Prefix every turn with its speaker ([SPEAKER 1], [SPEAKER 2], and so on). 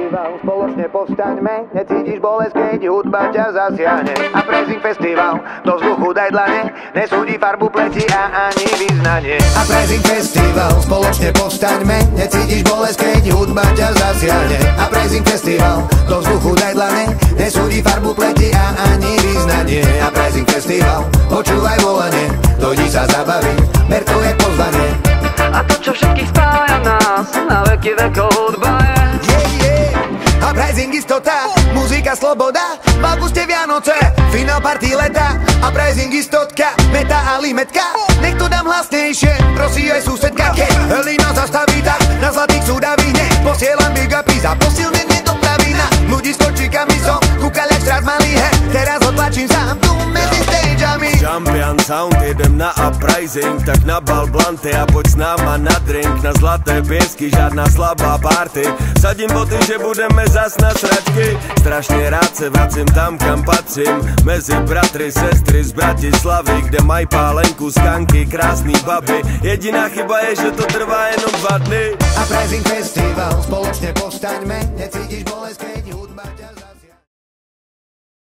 [SPEAKER 1] festival, spoločne povstaňme. Necítiš bolesť, keď hudba ťa zasiahne. A Prezink festival, do vzduchu daj dlane. Nesúdi farbu pleti a ani vyznanie. A Prezink festival, spoločne povstaňme. Necítiš bolesť, keď hudba ťa zasiahne. A Prezink festival, do vzduchu daj dlane. Nesúdi farbu pleti a ani vyznanie. A Prezink festival, počúvaj volanie. Dojdi sa zabaviť, ber to je pozvanie.
[SPEAKER 2] A to, čo všetkých spája nás, na veky vekov hudba je.
[SPEAKER 1] A Prezink istota, muzika sloboda. V auguste Vianoce, finál party leta. A Prezink istotka, meta a limetka. Nech to dám hlasnejšie, prosí aj susedka. Keď Helina zastaví tak, na zlatých súdavíne. Posielam big upy za posilnenie dopravy. Na ľudí s kočíkami som kúkal jak stráž malý. Teraz odtlačím sám tu medzi stageami.
[SPEAKER 3] Champion sound, idem na uprising. Tak nabal blanty a poď s náma na drink. Na zlaté piesky, žiadna slabá party. Sadím boty, že budeme zas na sračky. Strašne rád se vracím tam, kam patrím. Mezi bratry, sestry z Bratislavy, kde maj pálenku, skanky, krásný baby. Jediná chyba je, že to trvá jenom 2 dny.
[SPEAKER 1] A Prezink festival, spoločne povstaňme.